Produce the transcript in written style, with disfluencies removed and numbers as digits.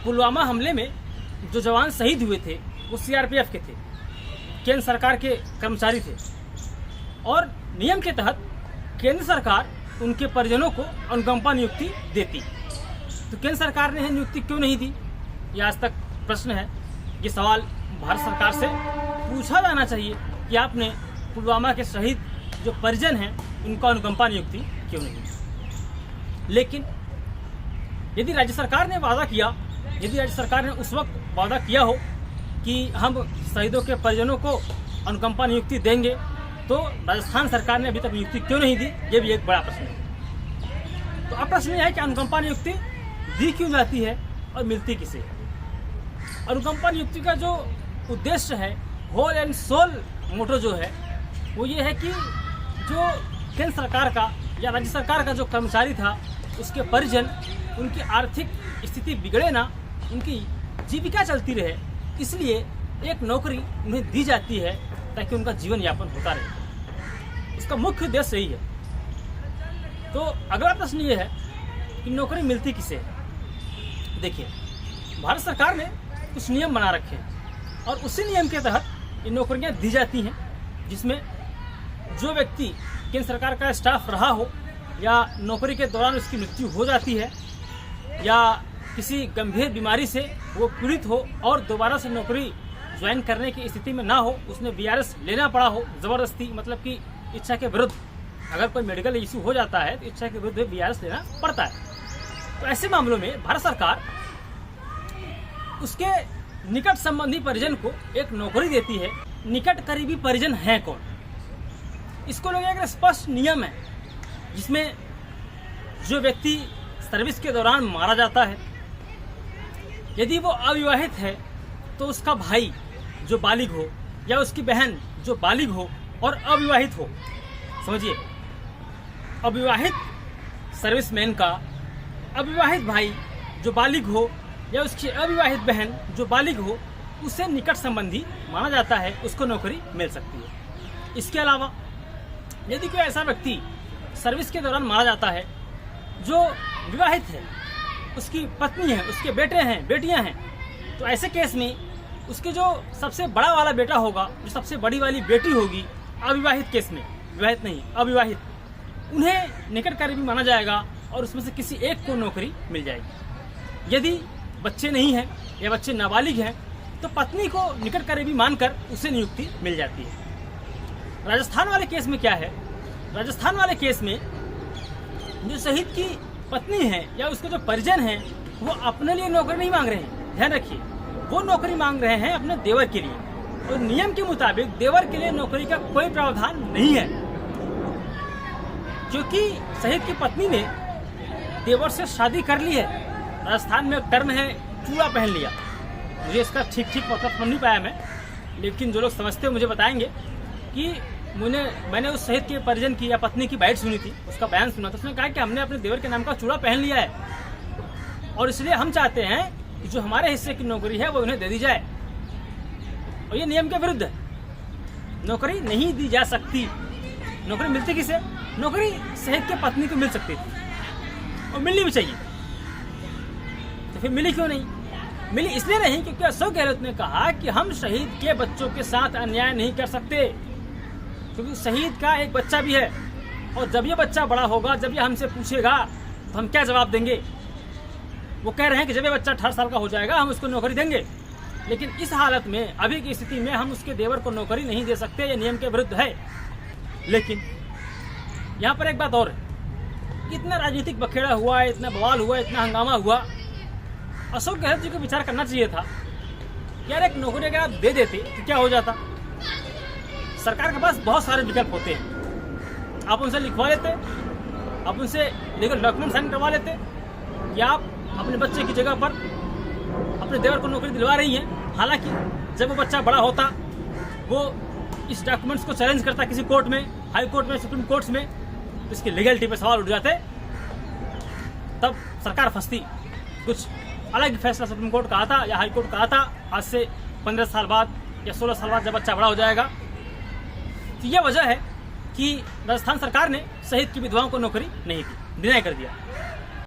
पुलवामा हमले में जो जवान शहीद हुए थे वो सीआरपीएफ के थे, केंद्र सरकार के कर्मचारी थे और नियम के तहत केंद्र सरकार उनके परिजनों को अनुकंपा नियुक्ति देती। तो केंद्र सरकार ने नियुक्ति क्यों नहीं दी, ये आज तक प्रश्न है। ये सवाल भारत सरकार से पूछा जाना चाहिए कि आपने पुलवामा के शहीद जो परिजन हैं उनको अनुकंपा नियुक्ति क्यों नहीं दी। लेकिन यदि राज्य सरकार ने वादा किया, यदि राज्य सरकार ने उस वक्त वादा किया हो कि हम शहीदों के परिजनों को अनुकंपा नियुक्ति देंगे, तो राजस्थान सरकार ने अभी तक नियुक्ति क्यों नहीं दी, ये भी एक बड़ा प्रश्न है। तो अब प्रश्न यह है कि अनुकंपा नियुक्ति दी क्यों जाती है और मिलती किसे। अनुकंपा नियुक्ति का जो उद्देश्य है, होल एंड सोल मोटो जो है, वो ये है कि जो केंद्र सरकार का या राज्य सरकार का जो कर्मचारी था उसके परिजन, उनकी आर्थिक स्थिति बिगड़े ना, उनकी जीविका चलती रहे, इसलिए एक नौकरी उन्हें दी जाती है ताकि उनका जीवन यापन होता रहे। इसका मुख्य उद्देश्य यही है। तो अगला प्रश्न ये है कि नौकरी मिलती किसे है। देखिए, भारत सरकार ने कुछ नियम बना रखे हैं और उसी नियम के तहत ये नौकरियां दी जाती हैं, जिसमें जो व्यक्ति केंद्र सरकार का स्टाफ रहा हो या नौकरी के दौरान उसकी मृत्यु हो जाती है या किसी गंभीर बीमारी से वो पीड़ित हो और दोबारा से नौकरी ज्वाइन करने की स्थिति में ना हो, उसने बीआरएस लेना पड़ा हो ज़बरदस्ती, मतलब कि इच्छा के विरुद्ध, अगर कोई मेडिकल इशू हो जाता है तो इच्छा के विरुद्ध बीआरएस लेना पड़ता है। तो ऐसे मामलों में भारत सरकार उसके निकट संबंधी परिजन को एक नौकरी देती है। निकट करीबी परिजन है कौन, इसको लोग एक स्पष्ट नियम है, जिसमें जो व्यक्ति सर्विस के दौरान मारा जाता है, यदि वो अविवाहित है तो उसका भाई जो बालिग हो या उसकी बहन जो बालिग हो और अविवाहित हो, समझिए, अविवाहित सर्विसमैन का अविवाहित भाई जो बालिग हो या उसकी अविवाहित बहन जो बालिग हो, उससे निकट संबंधी माना जाता है, उसको नौकरी मिल सकती है। इसके अलावा यदि कोई ऐसा व्यक्ति सर्विस के दौरान मारा जाता है जो विवाहित है, उसकी पत्नी है, उसके बेटे हैं, बेटियां हैं, तो ऐसे केस में उसके जो सबसे बड़ा वाला बेटा होगा, जो सबसे बड़ी वाली बेटी होगी, अविवाहित केस में, विवाहित नहीं अविवाहित, उन्हें निकट करीबी माना जाएगा और उसमें से किसी एक को नौकरी मिल जाएगी। यदि बच्चे नहीं हैं या बच्चे नाबालिग हैं तो पत्नी को निकट करीबी मानकर उसे नियुक्ति मिल जाती है। राजस्थान वाले केस में क्या है, राजस्थान वाले केस में जो शहीद की पत्नी है या उसके जो परिजन हैं वो अपने लिए नौकरी नहीं मांग रहे हैं, ध्यान रखिए, वो नौकरी मांग रहे हैं अपने देवर के लिए। और नियम के मुताबिक देवर के लिए नौकरी का कोई प्रावधान नहीं है, क्योंकि शहीद की पत्नी ने देवर से शादी कर ली है। राजस्थान में टर्म है चूड़ा पहन लिया, मुझे इसका ठीक मतलब समझ नहीं पाया मैं, लेकिन जो लोग समझते हैं मुझे बताएंगे कि मैंने उस शहीद के परिजन की या पत्नी की बाइट सुनी थी, उसका बयान सुना था, उसने कहा कि हमने अपने देवर के नाम का चूड़ा पहन लिया है और इसलिए हम चाहते हैं कि जो हमारे हिस्से की नौकरी है वो उन्हें दे दी जाए। और ये नियम के विरुद्ध है, नौकरी नहीं दी जा सकती। नौकरी मिलती किसे, नौकरी शहीद के पत्नी को मिल सकती थी और मिलनी भी चाहिए, तो फिर मिली क्यों नहीं? मिली इसलिए नहीं क्योंकि अशोक गहलोत ने कहा कि हम शहीद के बच्चों के साथ अन्याय नहीं कर सकते, क्योंकि शहीद का एक बच्चा भी है और जब ये बच्चा बड़ा होगा, जब ये हमसे पूछेगा तो हम क्या जवाब देंगे। वो कह रहे हैं कि जब ये बच्चा 18 साल का हो जाएगा हम उसको नौकरी देंगे, लेकिन इस हालत में, अभी की स्थिति में हम उसके देवर को नौकरी नहीं दे सकते, ये नियम के विरुद्ध है। लेकिन यहाँ पर एक बात और है, इतना राजनीतिक बखेड़ा हुआ, इतना बवाल हुआ, इतना हंगामा हुआ, अशोक गहलोत जी को विचार करना चाहिए था, यार एक नौकरी अगर आप दे देते तो क्या हो जाता। सरकार के पास बहुत सारे विकल्प होते हैं, आप उनसे लिखवा लेते, आप उनसे लीगल डॉक्यूमेंट साइन करवा लेते, या आप अपने बच्चे की जगह पर अपने देवर को नौकरी दिलवा रही हैं। हालांकि जब वो बच्चा बड़ा होता, वो इस डॉक्यूमेंट्स को चैलेंज करता किसी कोर्ट में, हाई कोर्ट में, सुप्रीम कोर्ट में, तो इसकी लीगलिटी पे सवाल उठ जाते, तब सरकार फंसती। कुछ अलग फैसला सुप्रीम कोर्ट का आता या हाई कोर्ट का आता आज से 15 साल बाद या 16 साल बाद, जब बच्चा बड़ा हो जाएगा। तो यह वजह है कि राजस्थान सरकार ने शहीद की विधवाओं को नौकरी नहीं दी, डिनाई कर दिया।